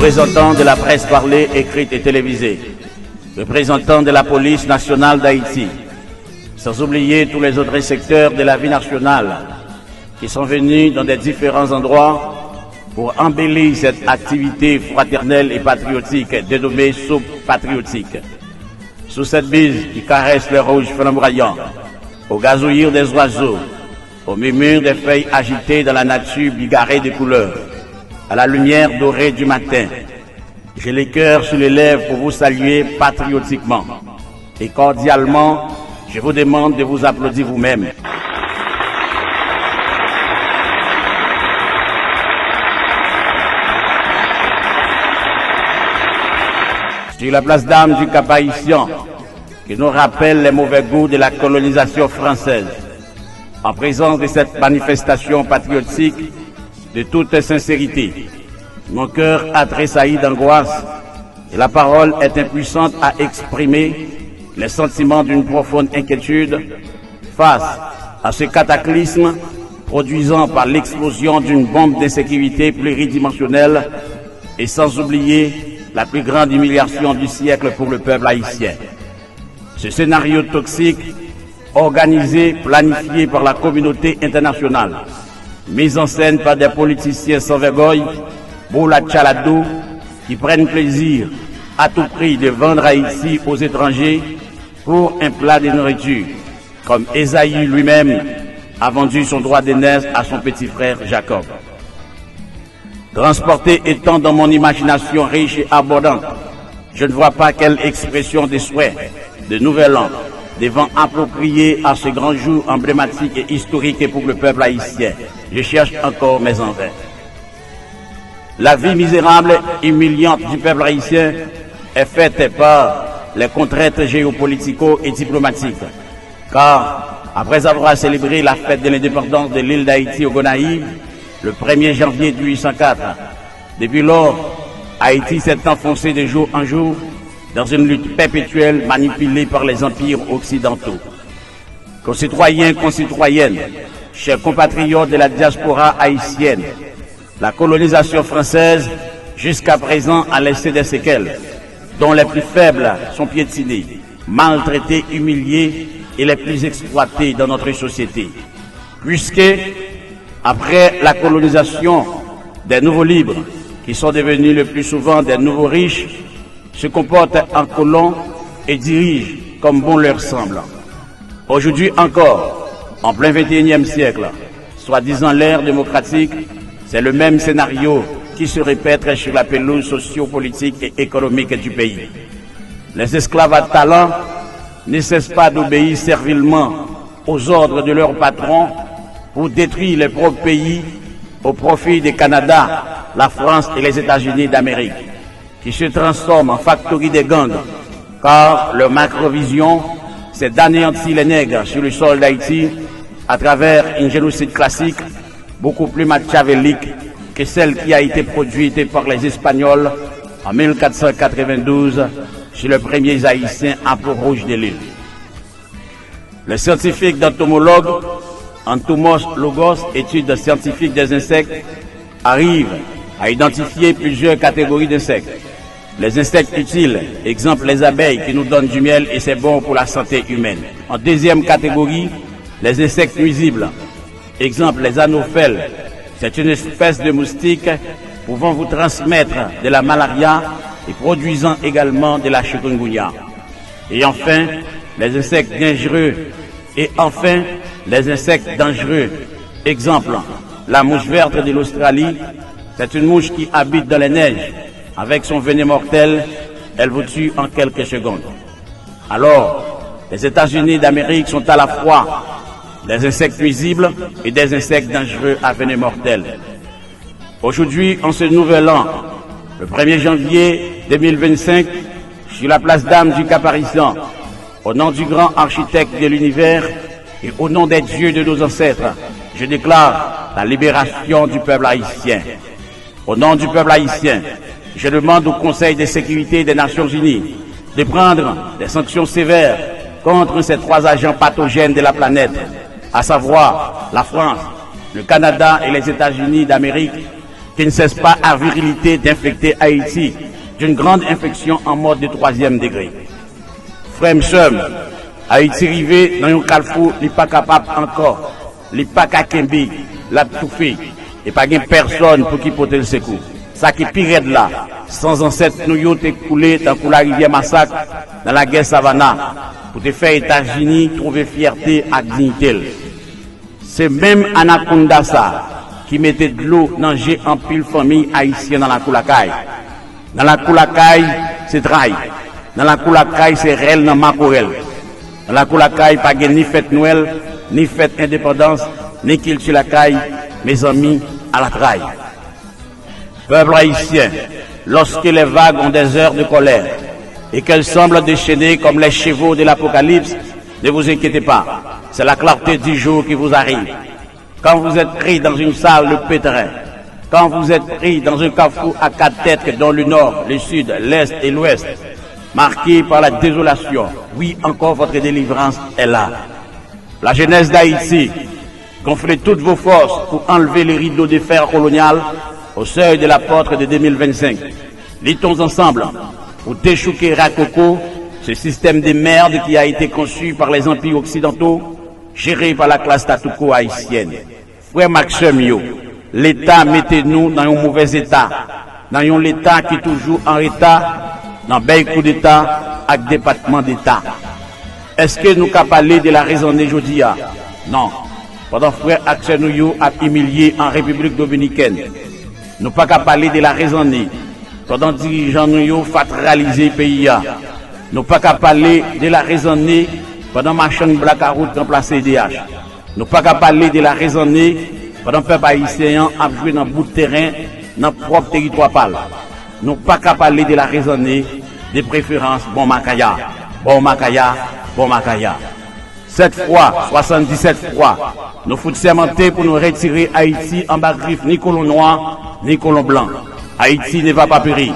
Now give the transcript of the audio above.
représentants de la presse parlée, écrite et télévisée, représentants de la police nationale d'Haïti, sans oublier tous les autres secteurs de la vie nationale qui sont venus dans des différents endroits pour embellir cette activité fraternelle et patriotique dénommée soupe patriotique. Sous cette bise qui caresse le rouge flamboyant, au gazouillir des oiseaux, au murmure des feuilles agitées dans la nature bigarrée de couleurs, à la lumière dorée du matin, j'ai les cœurs sur les lèvres pour vous saluer patriotiquement. Et cordialement, je vous demande de vous applaudir vous-même. Sur la place d'armes du Cap-Haïtien, qui nous rappelle les mauvais goûts de la colonisation française, en présence de cette manifestation patriotique de toute sincérité, mon cœur a tressailli d'angoisse et la parole est impuissante à exprimer les sentiments d'une profonde inquiétude face à ce cataclysme produisant par l'explosion d'une bombe d'insécurité pluridimensionnelle et sans oublier la plus grande humiliation du siècle pour le peuple haïtien. Ce scénario toxique, organisé, planifié par la communauté internationale, mis en scène par des politiciens sans vergogne, Boula Tchaladou, qui prennent plaisir à tout prix de vendre Haïti aux étrangers pour un plat de nourriture, comme Esaïe lui-même a vendu son droit d'aînesse à son petit frère Jacob. Transporté étant dans mon imagination riche et abondante, je ne vois pas quelle expression de souhait, de nouvel an, devant approprier à ce grand jour emblématique et historique pour le peuple haïtien. Je cherche encore mes envers. La vie misérable, humiliante du peuple haïtien est faite par les contraintes géopolitico et diplomatiques. Car, après avoir célébré la fête de l'indépendance de l'île d'Haïti au Gonaïves, le 1er janvier 1804, depuis lors, Haïti s'est enfoncé de jour en jour dans une lutte perpétuelle manipulée par les empires occidentaux. Concitoyens, concitoyennes, chers compatriotes de la diaspora haïtienne, la colonisation française, jusqu'à présent, a laissé des séquelles, dont les plus faibles sont piétinés, maltraités, humiliés et les plus exploités dans notre société. Puisque, après la colonisation, des nouveaux libres, qui sont devenus le plus souvent des nouveaux riches, se comportent en colons et dirigent comme bon leur semble. Aujourd'hui encore, en plein XXIe siècle, soi-disant l'ère démocratique, c'est le même scénario qui se répète sur la pelouse socio-politique et économique du pays. Les esclaves à talent ne cessent pas d'obéir servilement aux ordres de leurs patrons pour détruire les propres pays au profit du Canada, la France et les États-Unis d'Amérique, qui se transforment en factory des gangs, car leur macrovision, c'est d'anéantir les nègres sur le sol d'Haïti à travers une génocide classique beaucoup plus machiavélique que celle qui a été produite par les Espagnols en 1492 sur les premiers Haïtiens à Port-Rouge de l'île. Les scientifiques d'entomologues, Entomos Logos, études scientifiques des insectes, arrivent à identifier plusieurs catégories d'insectes. Les insectes utiles, exemple les abeilles qui nous donnent du miel et c'est bon pour la santé humaine. En deuxième catégorie, les insectes nuisibles, exemple les anophèles, c'est une espèce de moustique pouvant vous transmettre de la malaria et produisant également de la chikungunya. Et enfin, les insectes dangereux. Et enfin, les insectes dangereux. Exemple, la mouche verte de l'Australie, c'est une mouche qui habite dans les neiges. Avec son venin mortel, elle vous tue en quelques secondes. Alors, les États-Unis d'Amérique sont à la fois des insectes nuisibles et des insectes dangereux à venin mortel. Aujourd'hui, en ce nouvel an, le 1er janvier 2025, sur la place d'armes du Cap-Haïtien, au nom du grand architecte de l'univers et au nom des dieux de nos ancêtres, je déclare la libération du peuple haïtien. Au nom du peuple haïtien, je demande au Conseil de sécurité des Nations Unies de prendre des sanctions sévères contre ces 3 agents pathogènes de la planète, à savoir la France, le Canada et les États-Unis d'Amérique, qui ne cesse pas à virilité d'infecter Haïti d'une grande infection en mode de 3e degré. Frères et sœurs, Haïti rivé dans un carrefour, il n'est pas capable encore, il n'est pas capable la tout fait, et pas de personne pour qui porter le secours. Ça qui pire de là, sans ancêtre nous y ont coulé dans la rivière Massacre, dans la guerre Savannah, pour te faire États-Unis trouver fierté et dignité. C'est même Anaconda ça, qui mettait de l'eau dans j'ai en pile famille haïtienne dans la Koulakaï. Dans la Koulakaï, c'est trahi. Dans la Koulakaï, c'est réel dans Makorel. Dans la Koulakaï, pas ni fête Noël, ni fête indépendance, ni culture la caille, mes amis, à la trahi. Peuple haïtien, lorsque les vagues ont des heures de colère et qu'elles semblent déchaîner comme les chevaux de l'Apocalypse, ne vous inquiétez pas, c'est la clarté du jour qui vous arrive. Quand vous êtes pris dans une salle de pétrin, quand vous êtes pris dans un carrefour à 4 têtes dans le nord, le sud, l'est et l'ouest, marqué par la désolation, oui, encore votre délivrance est là. La jeunesse d'Haïti, gonflez toutes vos forces pour enlever les rideaux de fer colonial au seuil de la porte de 2025. Luttons ensemble pour déchouquer Rakoko, ce système de merde qui a été conçu par les empires occidentaux, géré par la classe tatouko haïtienne. Frère Maxime Yo, l'État mettez-nous dans un mauvais état, dans un État qui est toujours en état, dans un coup d'État, avec département d'État. Est-ce que nous capables parler de la raison aujourd'hui? Non. Pendant frère Axel Yo a humilié en République dominicaine. Nous pas qu'à parler de la raison. Pendant dirigeants nous fatralisé pays. Nous pas qu'à parler de la raison. Pendant machin black à route remplacé DH. Nous pas qu'à parler de la raison. Pendant peuple haïtien a joué dans bout de terrain dans propre territoire pâle. Nous pas qu'à parler de la raison des préférences bon Makaya, bon Makaya, bon Makaya. 7 fois, 77 fois, nous foutons sermenté pour nous retirer Haïti en bas griffe ni colon noir, ni colon blanc. Haïti ne va pas périr.